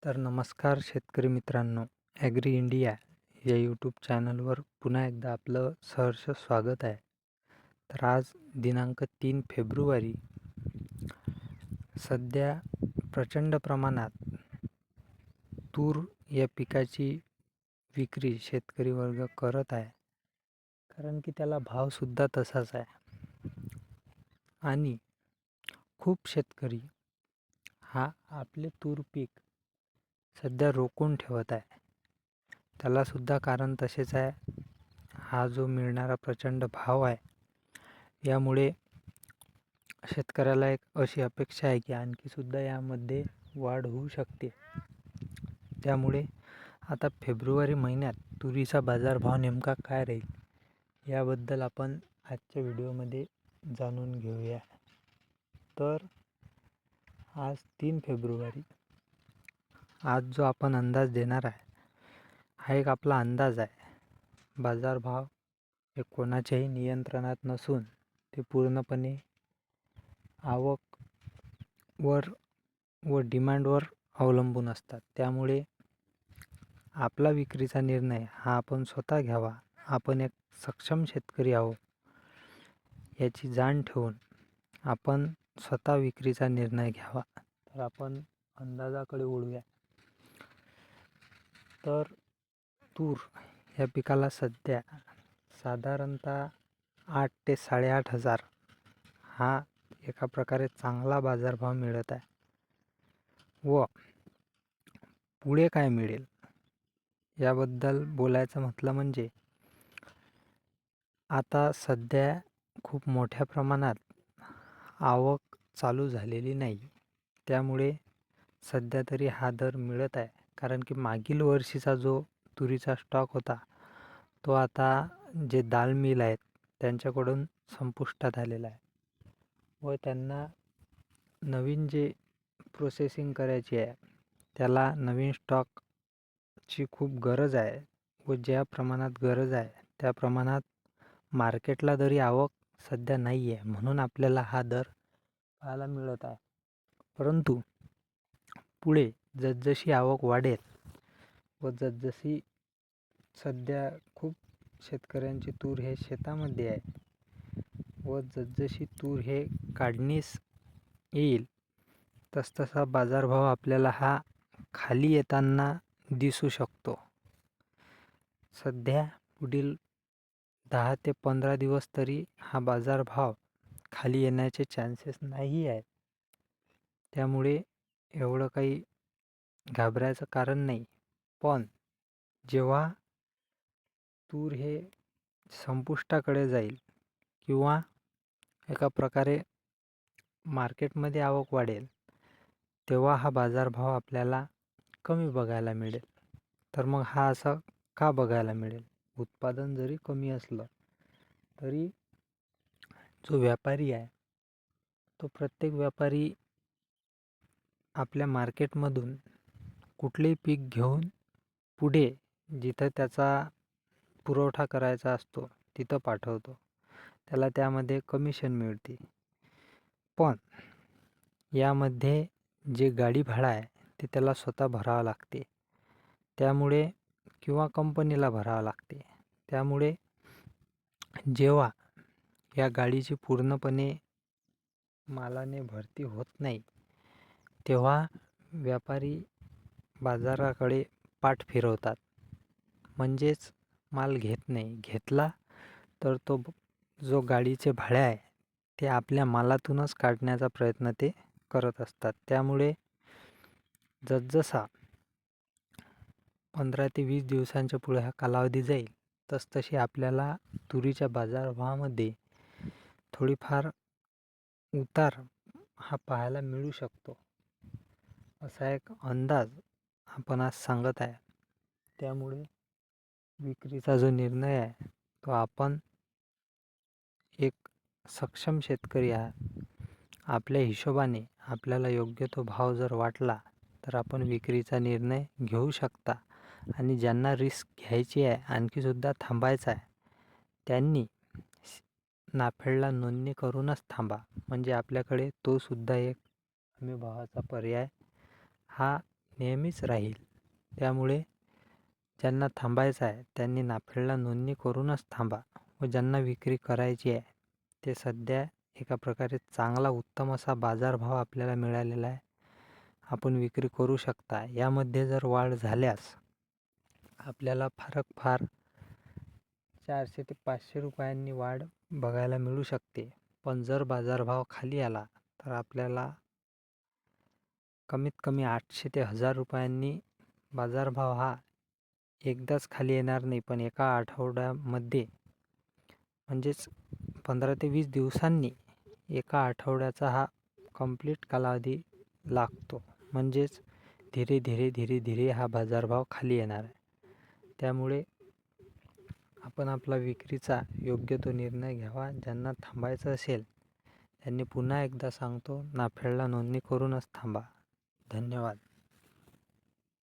तर नमस्कार शेतकरी मित्रांनो, ॲग्री इंडिया या यूट्यूब चॅनलवर पुन्हा एकदा आपलं सहर्ष स्वागत आहे. तर आज दिनांक 3 फेब्रुवारी सध्या प्रचंड प्रमाणात तूर या पिकाची विक्री शेतकरी वर्ग करत आहे, कारण की त्याला भावसुद्धा तसाच आहे. आणि खूप शेतकरी हा आपले तूर पीक सध्या रोखून ठेवत आहे. त्यालासुद्धा कारण तसेच आहे. हा जो मिळणारा प्रचंड भाव आहे, यामुळे शेतकऱ्याला एक अशी अपेक्षा आहे की आणखीसुद्धा यामध्ये वाढ होऊ शकते. त्यामुळे आता फेब्रुवारी महिन्यात तुरीचा बाजारभाव नेमका काय राहील याबद्दल आपण आजच्या व्हिडिओमध्ये जाणून घेऊया. तर आज 3 फेब्रुवारी, आज जो आपण अंदाज देणार आहे हा एक आपला अंदाज आहे. बाजारभाव हे कोणाच्याही नियंत्रणात नसून ते पूर्णपणे आवकवर व डिमांडवर अवलंबून असतात. त्यामुळे आपला विक्रीचा निर्णय हा आपण स्वतः घ्यावा. आपण एक सक्षम शेतकरी आहोत याची जाण ठेवून आपण स्वतः विक्रीचा निर्णय घ्यावा. तर आपण अंदाजाकडे वळूया. तर तूर या पिकाला सध्या साधारणतः 8 ते 8,500 हा एका प्रकारे चांगला बाजारभाव मिळत आहे. व पुढे काय मिळेल याबद्दल बोलायचं म्हटलं म्हणजे आता सध्या खूप मोठ्या प्रमाणात आवक चालू झालेली नाही. त्यामुळे सध्या तरी हा दर मिळत आहे, कारण की मागील वर्षीचा जो तुरीचा स्टॉक होता तो आता जे दाल मिल आहेत त्यांच्याकडून संपुष्टात आलेला आहे व त्यांना नवीन जे प्रोसेसिंग करायची आहे त्याला नवीन स्टॉकची खूप गरज आहे. व ज्या प्रमाणात गरज आहे त्या प्रमाणात मार्केटला तरी आवक सध्या नाही आहे, म्हणून आपल्याला हा दर पाहायला मिळत आहे. परंतु पुढे जसजशी आवक वाढेल व जसजशी सध्या खूप शेतकऱ्यांची तूर हे शेतामध्ये आहे व जसजशी तूर हे काढणीस येईल तसतसा बाजारभाव आपल्याला हा खाली येताना दिसू शकतो. सध्या पुढील 10 ते 15 दिवस तरी हा बाजारभाव खाली येण्याचे चान्सेस नाही आहेत. त्यामुळे एवढं काही घाबरायचं कारण नाही. पण जेव्हा तूर हे संपुष्टाकडे जाईल किंवा एका प्रकारे मार्केटमध्ये आवक वाढेल तेव्हा हा बाजारभाव आपल्याला कमी बघायला मिळेल. तर मग हा असं का बघायला मिळेल? उत्पादन जरी कमी असलं तरी जो व्यापारी आहे तो प्रत्येक व्यापारी आपल्या मार्केटमधून कुठलेही पीक घेऊन पुढे जिथं त्याचा पुरवठा करायचा असतो तिथं पाठवतो. त्याला त्यामध्ये कमिशन मिळते. पण यामध्ये जे गाडी भाडं आहे ते त्याला स्वतः भरावं लागते. त्यामुळे किंवा कंपनीला भरावं लागते. त्यामुळे जेव्हा या गाडीची पूर्णपणे मालाने भरती होत नाही तेव्हा व्यापारी बाजाराकडे पाठ फिरवतात, म्हणजेच माल घेत नाही. घेतला तर तो जो गाडीचे भाडे आहे ते आपल्या मालातूनच काढण्याचा प्रयत्न ते करत असतात. त्यामुळे जसजसा 15 ते 20 दिवसांच्या पुढे हा कालावधी जाईल तसतशी आपल्याला तुरीच्या बाजारभावामध्ये थोडीफार उतार हा पाहायला मिळू शकतो, असा एक अंदाज आपण आज सांगत आहे. त्यामुळे विक्रीचा जो निर्णय आहे तो आपण एक सक्षम शेतकरी आहात. आपल्या हिशोबाने आपल्याला योग्य तो भाव जर वाटला तर आपण विक्रीचा निर्णय घेऊ शकता. आणि ज्यांना रिस्क घ्यायची आहे, आणखीसुद्धा थांबायचं आहे, त्यांनी नाफेडला नोंदणी करूनच थांबा. म्हणजे आपल्याकडे तो सुद्धा एक हमीभावाचा पर्याय हा नेहमीच राहील. त्यामुळे ज्यांना थांबायचं आहे त्यांनी नाफेडला नोंदणी करूनच थांबा व ज्यांना विक्री करायची आहे ते सध्या एका प्रकारे चांगला उत्तम असा बाजारभाव आपल्याला मिळालेला आहे. आपण विक्री करू शकता. यामध्ये जर वाढ झाल्यास आपल्याला फार 400 ते 500 रुपयांनी वाढ बघायला मिळू शकते. पण जर बाजारभाव खाली आला तर आपल्याला कमीत कमी 800 ते 1000 रुपयांनी बाजारभाव हा एकदाच खाली येणार नाही, पण एका आठवड्यामध्ये म्हणजेच 15 ते 20 दिवसांनी एका आठवड्याचा हा कंप्लीट कालावधी लागतो. म्हणजेच धीरे धीरे हा बाजारभाव खाली येणार आहे. त्यामुळे आपण आपला विक्रीचा योग्य तो निर्णय घ्यावा. ज्यांना थांबायचं असेल त्यांनी पुन्हा एकदा सांगतो, नाफेडला नोंदणी करूनच थांबा. धन्यवाद.